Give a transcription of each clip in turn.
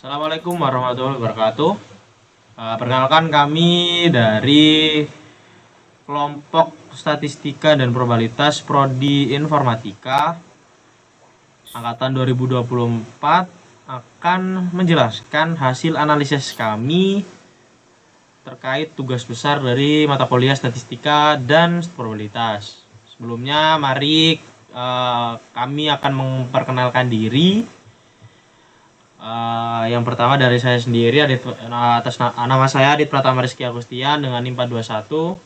Assalamualaikum warahmatullahi wabarakatuh. Perkenalkan kami dari kelompok statistika dan probabilitas Prodi Informatika angkatan 2024 akan menjelaskan hasil analisis kami terkait tugas besar dari mata kuliah statistika dan probabilitas. Sebelumnya, mari kami akan memperkenalkan diri. Yang pertama dari saya sendiri, atas nama saya Adit Pratama Rizky Agustian dengan NIM 421.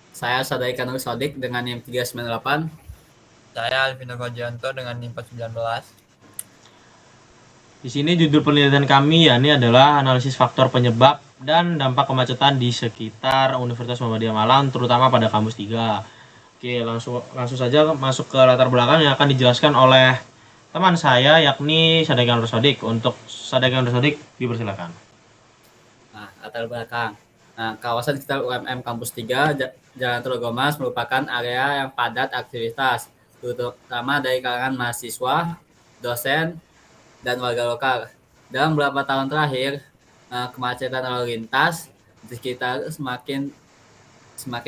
Saya Sadaika Nur Sodik dengan NIM 398. Saya Alvino Fajianto dengan NIM 419. Di sini judul penelitian kami yakni adalah analisis faktor penyebab dan dampak kemacetan di sekitar Universitas Muhammadiyah Malang, terutama pada kampus 3. Oke, langsung saja masuk ke latar belakang yang akan dijelaskan oleh teman saya yakni Sadaika Nur Sodik. Untuk Sadaika Nur Sodik dipersilakan. Nah, latar belakang. Nah, kawasan sekitar UMM Kampus 3 Jalan Trogomas merupakan area yang padat aktivitas, terutama dari kalangan mahasiswa, dosen, dan warga lokal. Dalam beberapa tahun terakhir, kemacetan lalu lintas di sekitar semakin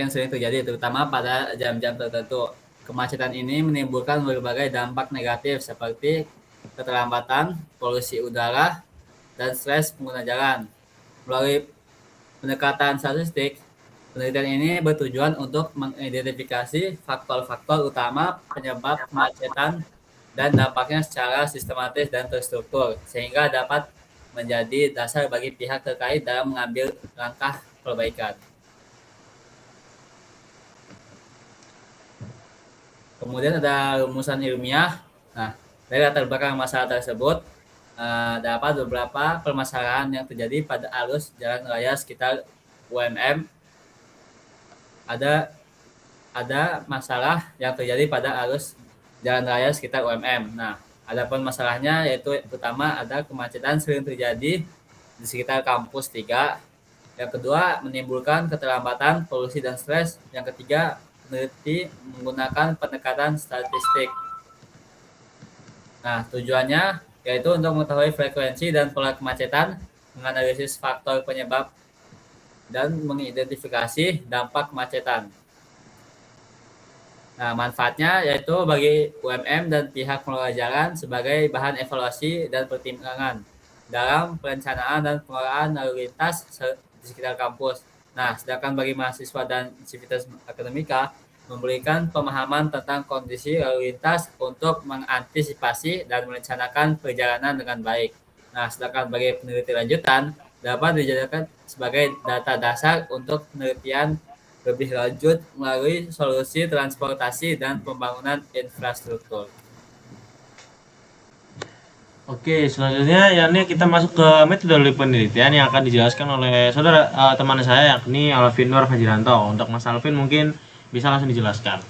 sering terjadi, terutama pada jam-jam tertentu. Kemacetan ini menimbulkan berbagai dampak negatif seperti keterlambatan, polusi udara, dan stres pengguna jalan. Melalui pendekatan statistik, penelitian ini bertujuan untuk mengidentifikasi faktor-faktor utama penyebab kemacetan dan dampaknya secara sistematis dan terstruktur, sehingga dapat menjadi dasar bagi pihak terkait dalam mengambil langkah perbaikan. Kemudian ada rumusan ilmiah. Nah, dari latar belakang masalah tersebut, dapat beberapa permasalahan yang terjadi pada arus jalan raya sekitar UMM. Ada masalah yang terjadi pada arus jalan raya sekitar UMM. Nah, adapun masalahnya yaitu pertama ada kemacetan sering terjadi di sekitar kampus 3. Yang kedua, menimbulkan keterlambatan, polusi, dan stres. Yang ketiga, peneliti menggunakan pendekatan statistik. Nah, tujuannya yaitu untuk mengetahui frekuensi dan pola kemacetan, menganalisis faktor penyebab, dan mengidentifikasi dampak kemacetan. Nah, manfaatnya yaitu bagi UMM dan pihak pengelola jalan sebagai bahan evaluasi dan pertimbangan dalam perencanaan dan pengelolaan lalu lintas di sekitar kampus. Nah, sedangkan bagi mahasiswa dan sivitas akademika memberikan pemahaman tentang kondisi lalu lintas untuk mengantisipasi dan merencanakan perjalanan dengan baik. Nah, sedangkan bagi peneliti lanjutan dapat dijadikan sebagai data dasar untuk penelitian lebih lanjut melalui solusi transportasi dan pembangunan infrastruktur. Oke, selanjutnya yakni kita masuk ke metode penelitian yang akan dijelaskan oleh teman saya yakni Alvin Nur Fajiranto. Untuk Mas Alvin mungkin bisa langsung dijelaskan.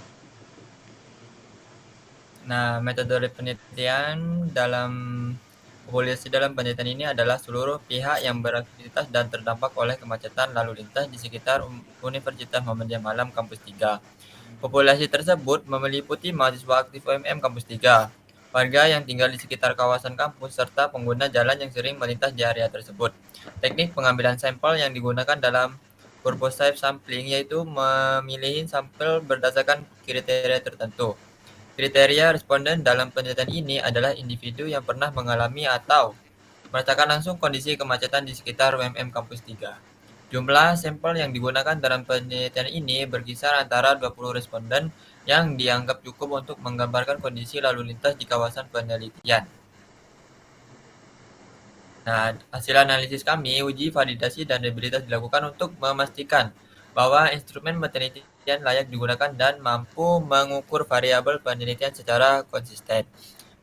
Nah, metode penelitian dalam populasi dalam penelitian ini adalah seluruh pihak yang beraktivitas dan terdampak oleh kemacetan lalu lintas di sekitar Universitas Muhammadiyah Malang Kampus 3. Populasi tersebut meliputi mahasiswa aktif UMM Kampus 3, warga yang tinggal di sekitar kawasan kampus, serta pengguna jalan yang sering melintas di area tersebut. Teknik pengambilan sampel yang digunakan dalam purposive sampling yaitu memilih sampel berdasarkan kriteria tertentu. Kriteria responden dalam penelitian ini adalah individu yang pernah mengalami atau merasakan langsung kondisi kemacetan di sekitar UMM Kampus 3. Jumlah sampel yang digunakan dalam penelitian ini berkisar antara 20 responden yang dianggap cukup untuk menggambarkan kondisi lalu lintas di kawasan penelitian. Nah, hasil analisis kami, uji validasi dan reliabilitas dilakukan untuk memastikan bahwa instrumen penelitian layak digunakan dan mampu mengukur variabel penelitian secara konsisten.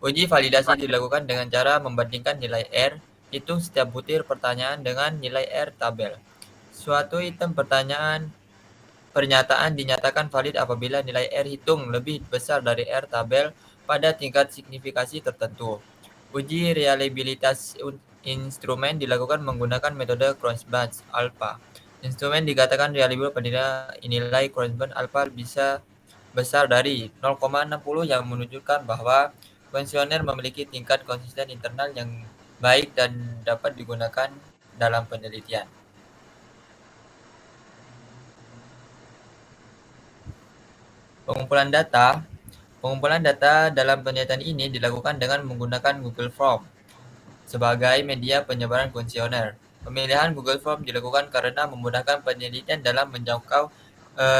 Uji validasi dilakukan dengan cara membandingkan nilai R, hitung setiap butir pertanyaan dengan nilai R tabel. Suatu item pernyataan dinyatakan valid apabila nilai R hitung lebih besar dari R tabel pada tingkat signifikasi tertentu. Uji reliabilitas instrumen dilakukan menggunakan metode Cross-Bunch alpha. Instrumen dikatakan reliable apabila nilai Cross-Bunch alpha bisa besar dari 0,60 yang menunjukkan bahwa kuesioner memiliki tingkat konsisten internal yang baik dan dapat digunakan dalam penelitian. Pengumpulan data dalam penelitian ini dilakukan dengan menggunakan Google Form sebagai media penyebaran kuesioner. Pemilihan Google Form dilakukan karena memudahkan penelitian dalam menjangkau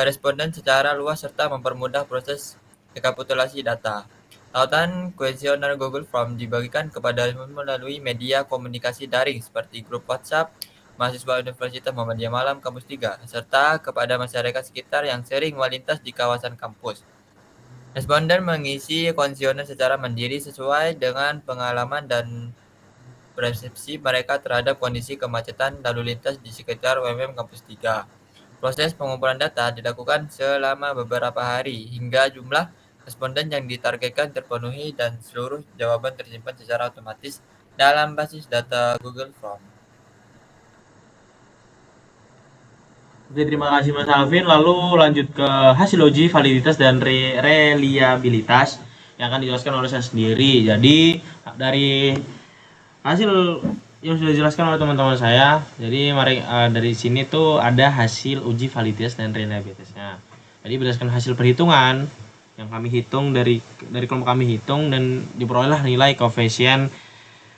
responden secara luas serta mempermudah proses rekapitulasi data. Tautan kuesioner Google Form dibagikan kepada melalui media komunikasi daring seperti grup WhatsApp mahasiswa Universitas Muhammadiyah Malang Kampus 3, serta kepada masyarakat sekitar yang sering melintas di kawasan kampus. Responden mengisi kuesioner secara mandiri sesuai dengan pengalaman dan persepsi mereka terhadap kondisi kemacetan lalu lintas di sekitar UMM Kampus 3. Proses pengumpulan data dilakukan selama beberapa hari hingga jumlah responden yang ditargetkan terpenuhi dan seluruh jawaban tersimpan secara otomatis dalam basis data Google Form. Oke, terima kasih Mas Alvin. Lalu lanjut ke hasil uji validitas dan reliabilitas yang akan dijelaskan oleh saya sendiri. Jadi dari hasil yang sudah dijelaskan oleh teman-teman saya, jadi mari dari sini tuh ada hasil uji validitas dan reliabilitasnya. Jadi berdasarkan hasil perhitungan yang kami hitung dari kelompok kami hitung dan diperolehlah nilai koefisien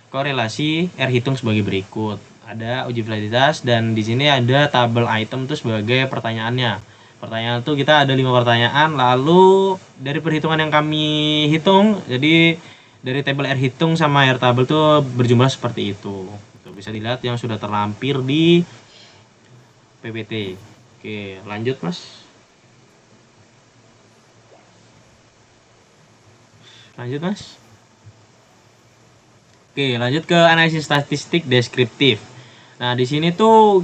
korelasi R hitung sebagai berikut. Ada uji validitas dan di sini ada tabel item tuh sebagai pertanyaannya. Pertanyaan tuh kita ada 5 pertanyaan, lalu dari perhitungan yang kami hitung, jadi dari tabel R hitung sama R tabel tuh berjumlah seperti itu. Itu bisa dilihat yang sudah terlampir di PPT. Oke, lanjut Mas. Lanjut Mas. Oke, lanjut ke analisis statistik deskriptif. Nah, di sini tuh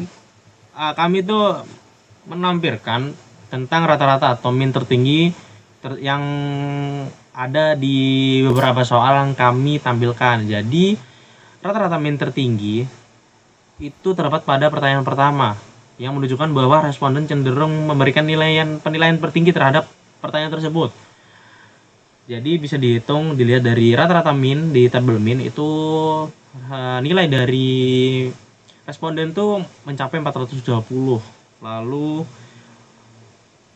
kami tuh menampilkan tentang rata-rata atau min tertinggi yang ada di beberapa soal yang kami tampilkan. Jadi, rata-rata min tertinggi itu terdapat pada pertanyaan pertama yang menunjukkan bahwa responden cenderung memberikan penilaian tertinggi terhadap pertanyaan tersebut. Jadi bisa dihitung dilihat dari rata-rata min di tabel min itu nilai dari responden tuh mencapai 420. Lalu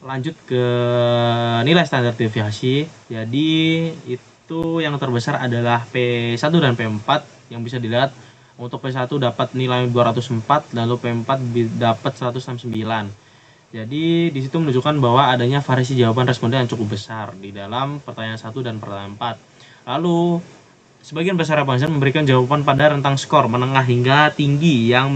lanjut ke nilai standar deviasi. Jadi itu yang terbesar adalah P1 dan P4 yang bisa dilihat. Untuk P1 dapat nilai 204, lalu P4 dapat 169. Jadi di situ menunjukkan bahwa adanya variasi jawaban responden yang cukup besar di dalam pertanyaan 1 dan pertanyaan 4. Lalu sebagian besar responden memberikan jawaban pada rentang skor menengah hingga tinggi yang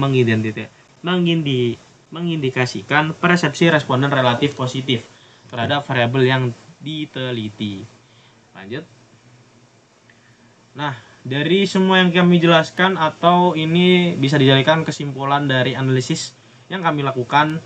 mengindikasikan persepsi responden relatif positif terhadap variabel yang diteliti. Lanjut. Nah, dari semua yang kami jelaskan atau ini bisa dijadikan kesimpulan dari analisis yang kami lakukan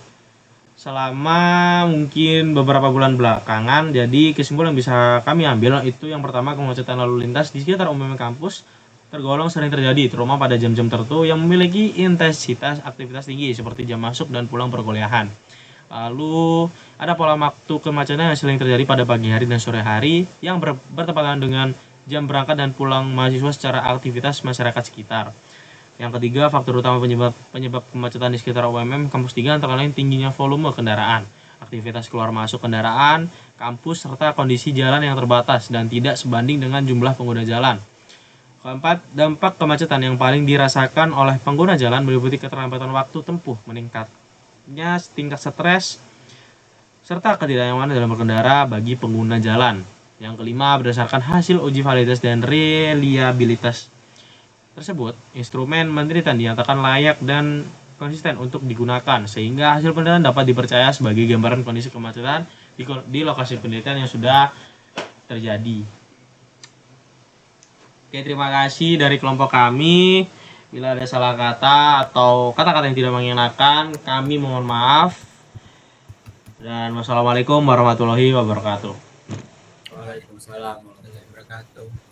selama mungkin beberapa bulan belakangan. Jadi kesimpulan yang bisa kami ambil itu yang pertama, kemacetan lalu lintas di sekitar UMM kampus tergolong sering terjadi, terutama pada jam-jam tertentu yang memiliki intensitas aktivitas tinggi seperti jam masuk dan pulang perkuliahan. Lalu ada pola waktu kemacetan yang sering terjadi pada pagi hari dan sore hari yang bertepatan dengan jam berangkat dan pulang mahasiswa secara aktivitas masyarakat sekitar. Yang ketiga, faktor utama penyebab kemacetan di sekitar UMM Kampus 3 antara lain tingginya volume kendaraan, aktivitas keluar masuk kendaraan, kampus, serta kondisi jalan yang terbatas dan tidak sebanding dengan jumlah pengguna jalan. Keempat, dampak kemacetan yang paling dirasakan oleh pengguna jalan meliputi keterlambatan waktu tempuh, meningkatnya tingkat stres, serta ketidaknyamanan dalam berkendara bagi pengguna jalan. Yang kelima, berdasarkan hasil uji validitas dan reliabilitas tersebut, instrumen penelitian dinyatakan layak dan konsisten untuk digunakan sehingga hasil penelitian dapat dipercaya sebagai gambaran kondisi kemacetan di lokasi penelitian yang sudah terjadi. Oke, terima kasih dari kelompok kami. Bila ada salah kata atau kata-kata yang tidak mengenakan, kami mohon maaf. Dan wassalamualaikum warahmatullahi wabarakatuh. Waalaikumsalam warahmatullahi wabarakatuh.